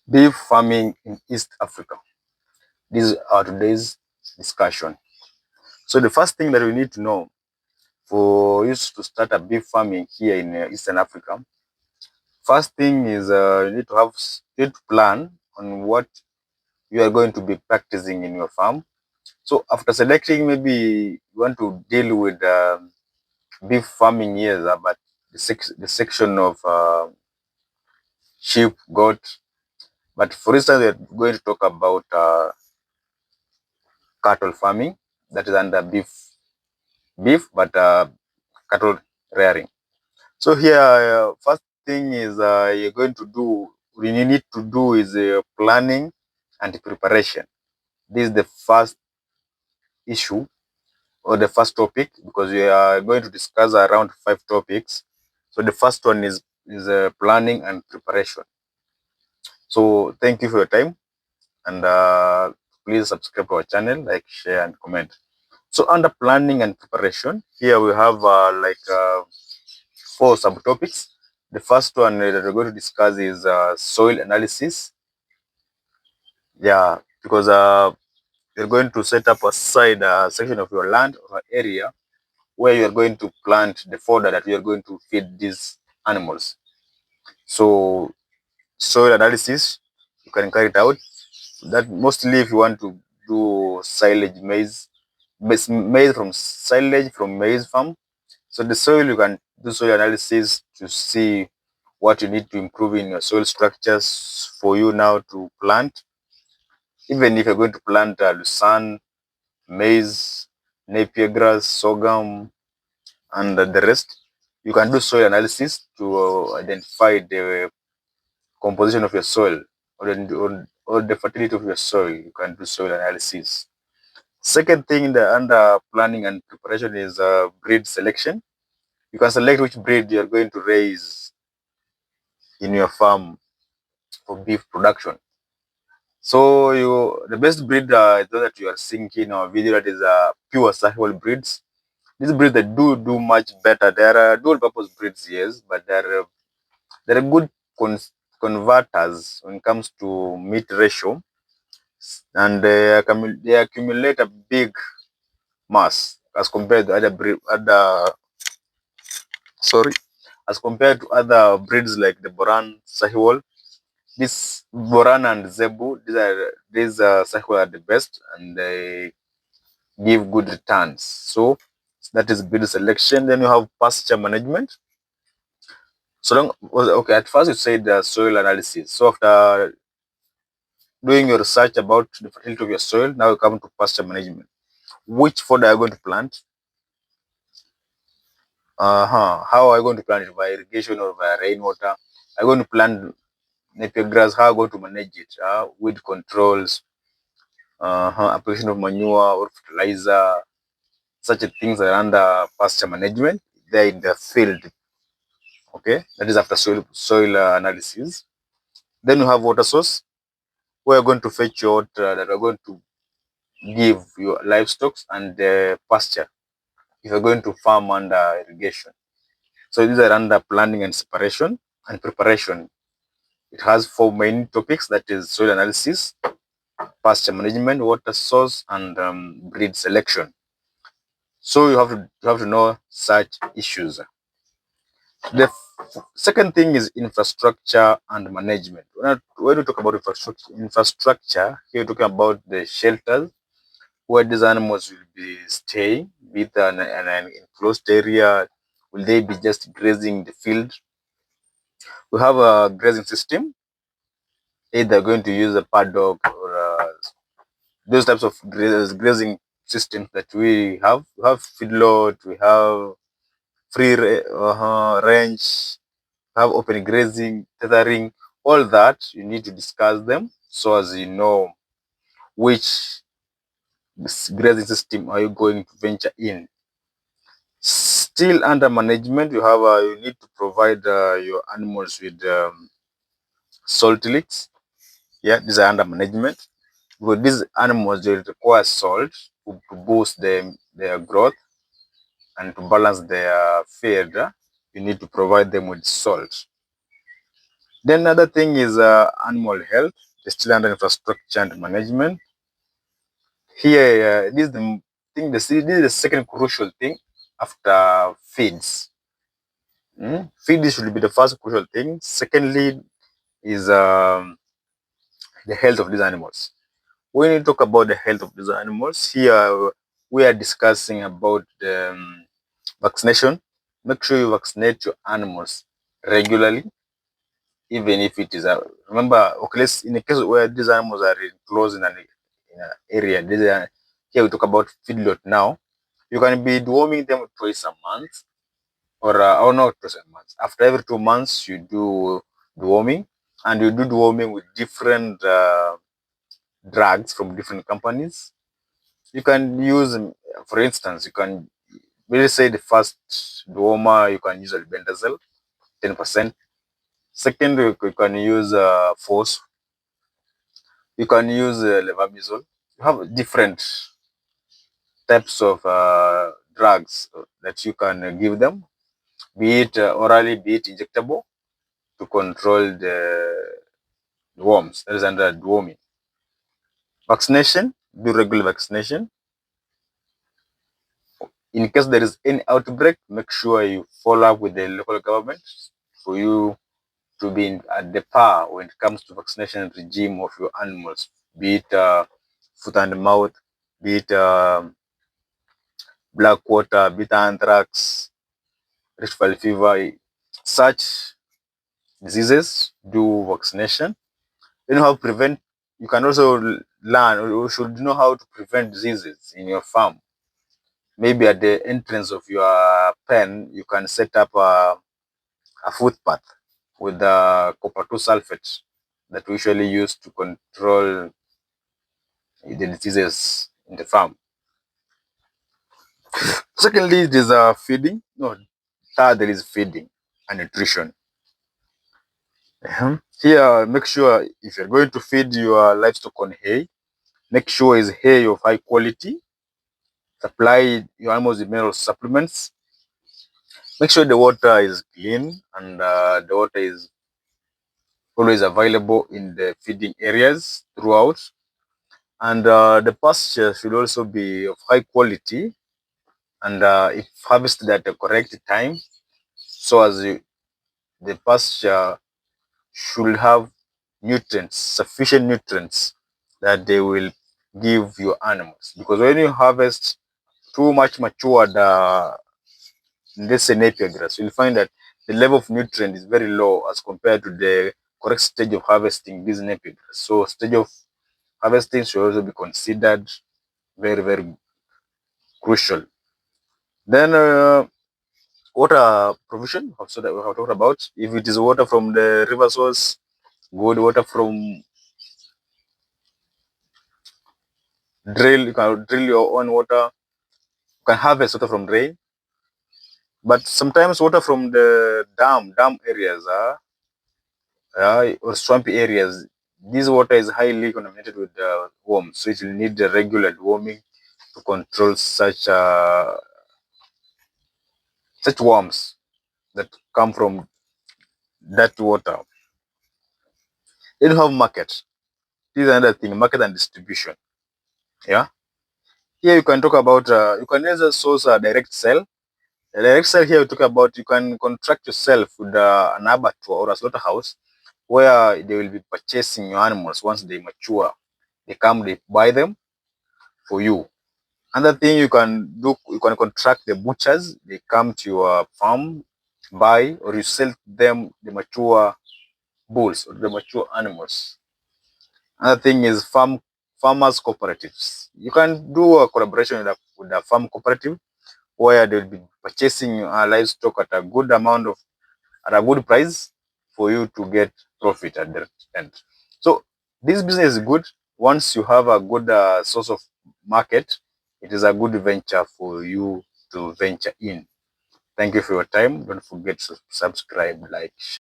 Beef farming in East Africa. This is our today's discussion. So the first thing that we need to know for you to start a beef farming here in Eastern Africa, first thing is you need to plan on what you are going to be practicing in your farm. So after selecting, maybe you want to deal with beef farming here, but the section of sheep, goat. But for instance, we're going to talk about cattle farming, that is under beef, but cattle rearing. So here, first thing is you're going to do, you need to do is planning and preparation. This is the first issue or the first topic, because we are going to discuss around 5 topics. So the first one is planning and preparation. So thank you for your time, and please subscribe to our channel, like, share, and comment. So under planning and preparation, here we have 4 subtopics. The first one that we're going to discuss is soil analysis. Yeah, because you're going to set up aside a section of your land or area where you're going to plant the fodder that you're going to feed these animals. So soil analysis, you can carry it out. That mostly if you want to do silage maize from silage from maize farm. So the soil, you can do soil analysis to see what you need to improve in your soil structures for you now to plant. Even if you're going to plant lucerne, maize, napier grass, sorghum, and the rest, you can do soil analysis to identify the composition of your soil or the fertility of your soil. You can do soil analysis. Second thing under planning and preparation is breed selection. You can select which breed you're going to raise in your farm for beef production. So the best breed is the that you are seeing in our video, that is pure Sahiwal breeds. These breeds that do much better. They are dual purpose breeds, yes, but they're good converters when it comes to meat ratio, and they accumulate a big mass as compared to sorry as compared to other breeds like the Boran Sahiwal. This Boran and Zebu, these Sahiwal are the best, and they give good returns. So that is breed selection. Then you have pasture management. So long, okay, at first you said the soil analysis. So after doing your research about the fertility of your soil, now you come to pasture management. Which fodder are you going to plant? How are you going to plant it? By irrigation or by rainwater? Are you going to plant napier grass? How are you going to manage it? Weed controls, application of manure or fertilizer, such things are under pasture management. They're in the field. Okay, that is after soil analysis. Then you have water source. We are going to fetch your water that are going to give your livestock and pasture if you're going to farm under irrigation. So these are under planning and separation and preparation. It has 4 main topics, that is soil analysis, pasture management, water source, and breed selection. So you have to know such issues. The second thing is infrastructure and management. When we talk about infrastructure, here we're talking about the shelters where these animals will be staying, be it an enclosed area. Will they be just grazing the field? We have a grazing system, either going to use a paddock or those types of grazing systems that we have. We have feedlot, we have range, we have open grazing, tethering, all that. You need to discuss them so as you know which grazing system are you going to venture in. Still under management, you need to provide your animals with salt licks. Yeah, these are under management. Because these animals, they require salt to boost their growth and to balance their feed. You need to provide them with salt. Then another thing is animal health, still under infrastructure and management. Here, this is the thing. This is the second crucial thing after feeds. Feed should be the first crucial thing. Secondly, is the health of these animals. When you talk about the health of these animals, here we are discussing about the vaccination. Make sure you vaccinate your animals regularly, even if it is a remember. Okay, let's in the case where these animals are enclosed in an area. Here we talk about feedlot now. You can be deworming them twice a month, or not twice a month. After every 2 months, you do deworming, and you do deworming with different drugs from different companies. You can use, for instance, you can really say the first dewormer you can use albendazole, 10%. Second, you can use force. You can use levamisole. You have different types of drugs that you can give them, be it orally, be it injectable, to control the worms. That is under deworming. Vaccination, do regular vaccination. In case there is any outbreak, make sure you follow up with the local government for you to be at the par when it comes to vaccination regime of your animals, be it foot and mouth, be it black water, be it anthrax, Rift Valley fever, such diseases. Do vaccination. You know how to prevent. You can also learn, or you should know how to prevent diseases in your farm. Maybe at the entrance of your pen, you can set up a footpath with the copper 2 sulfate that we usually use to control the diseases in the farm. Secondly, there is feeding. No, third, there is feeding and nutrition. Here, make sure if you're going to feed your livestock on hay, make sure it's hay of high quality. Supply your animals with mineral supplements. Make sure the water is clean and the water is always available in the feeding areas throughout. And the pasture should also be of high quality, and if harvested at the correct time, so as the pasture should have nutrients, sufficient nutrients that they will give your animals. Because when you harvest too much matured, let's say napier grass, you'll find that the level of nutrient is very low as compared to the correct stage of harvesting this napier grass. So stage of harvesting should also be considered very, very crucial. Then water provision, so that we have talked about. If it is water from the river source, good. Water from drill, you can drill your own water. You can harvest water from rain, but sometimes water from the dam areas, or swampy areas, this water is highly contaminated with worms, so it will need the regular deworming to control such worms that come from that water. Then you have market. This is another thing, market and distribution. Yeah. Here you can talk about, you can either source a direct sell. A direct sell here we talk about, you can contract yourself with an abattoir or a slaughterhouse where they will be purchasing your animals once they mature. They come, they buy them for you. Another thing you can do, you can contract the butchers. They come to your farm, buy, or you sell them the mature bulls or the mature animals. Another thing is farmers cooperatives. You can do a collaboration with a farm cooperative where they'll be purchasing livestock at a good amount of at a good price for you to get profit at the end. So this business is good once you have a good source of market. It is a good venture for you to venture in. Thank you for your time. Don't forget to subscribe, like,